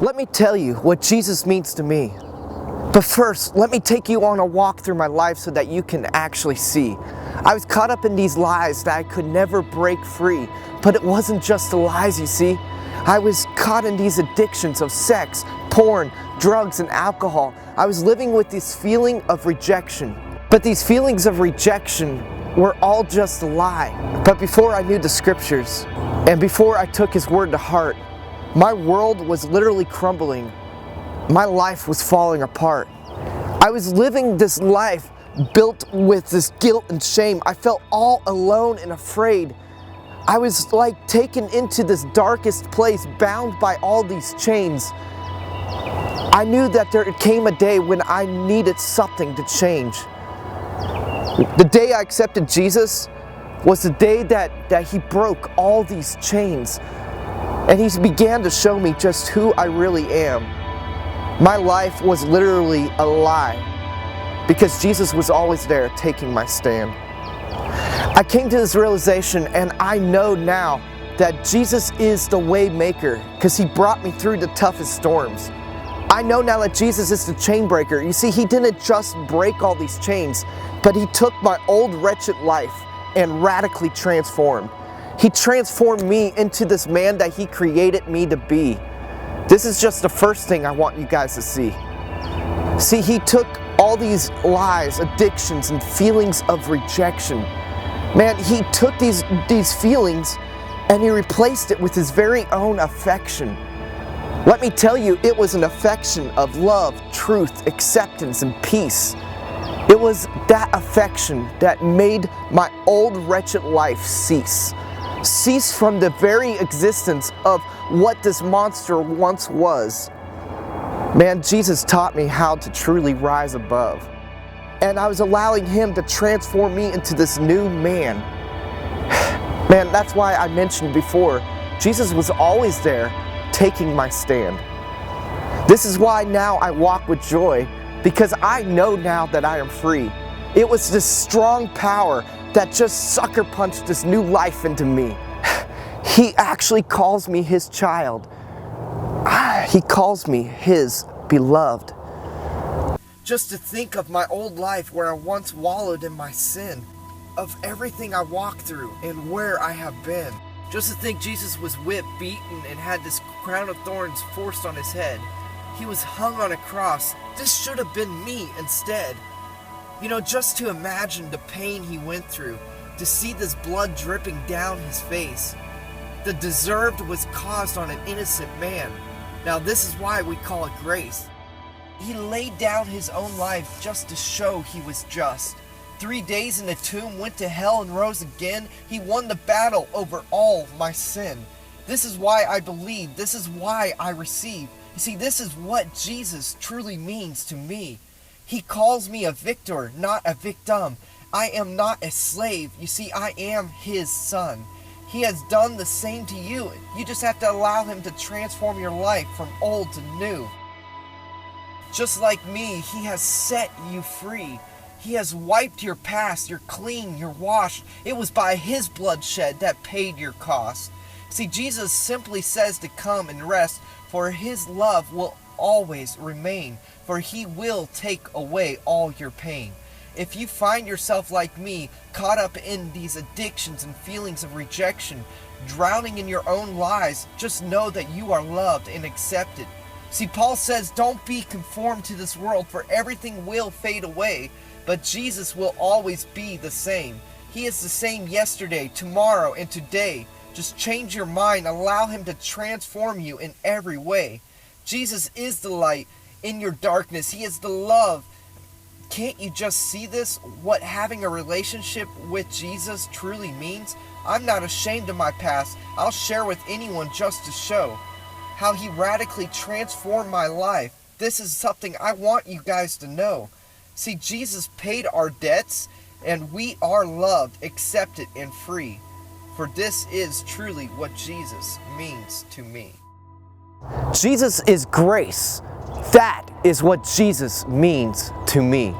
Let me tell you what Jesus means to me. But first, let me take you on a walk through my life so that you can actually see. I was caught up in these lies that I could never break free. But it wasn't just the lies, you see. I was caught in these addictions of sex, porn, drugs, and alcohol. I was living with this feeling of rejection. But these feelings of rejection were all just a lie. But before I knew the scriptures, and before I took His word to heart, my world was literally crumbling. My life was falling apart. I was living this life built with this guilt and shame. I felt all alone and afraid. I was like taken into this darkest place, bound by all these chains. I knew that there came a day when I needed something to change. The day I accepted Jesus was the day that He broke all these chains. And He began to show me just who I really am. My life was literally a lie because Jesus was always there taking my stand. I came to this realization, and I know now that Jesus is the way maker because He brought me through the toughest storms. I know now that Jesus is the chain breaker. You see, He didn't just break all these chains, but He took my old wretched life and radically transformed. He transformed me into this man that He created me to be. This is just the first thing I want you guys to see. See, He took all these lies, addictions, and feelings of rejection. Man, He took these feelings and He replaced it with His very own affection. Let me tell you, it was an affection of love, truth, acceptance, and peace. It was that affection that made my old wretched life cease from the very existence of what this monster once was. Man, Jesus taught me how to truly rise above. And I was allowing Him to transform me into this new man. Man, that's why I mentioned before, Jesus was always there taking my stand. This is why now I walk with joy, because I know now that I am free. It was this strong power that just sucker punched this new life into me. He actually calls me His child. He calls me His beloved. Just to think of my old life where I once wallowed in my sin, of everything I walked through and where I have been. Just to think Jesus was whipped, beaten, and had this crown of thorns forced on His head. He was hung on a cross. This should have been me instead. You know, just to imagine the pain He went through, to see this blood dripping down His face. The deserved was caused on an innocent man. Now this is why we call it grace. He laid down His own life just to show He was just. 3 days in the tomb, went to hell and rose again. He won the battle over all my sin. This is why I believe. This is why I receive. You see, this is what Jesus truly means to me. He calls me a victor, not a victim. I am not a slave. You see, I am His son. He has done the same to you. You just have to allow Him to transform your life from old to new. Just like me, He has set you free. He has wiped your past. You're clean. You're washed. It was by His bloodshed that paid your cost. See, Jesus simply says to come and rest, for His love will always remain, for He will take away all your pain. If you find yourself like me, caught up in these addictions and feelings of rejection, drowning in your own lies, just know that you are loved and accepted. See, Paul says, don't be conformed to this world, for everything will fade away, but Jesus will always be the same. He is the same yesterday, tomorrow, and today. Just change your mind, allow Him to transform you in every way. Jesus is the light in your darkness. He is the love. Can't you just see this? What having a relationship with Jesus truly means? I'm not ashamed of my past. I'll share with anyone just to show how He radically transformed my life. This is something I want you guys to know. See, Jesus paid our debts, and we are loved, accepted, and free. For this is truly what Jesus means to me. Jesus is grace. That is what Jesus means to me.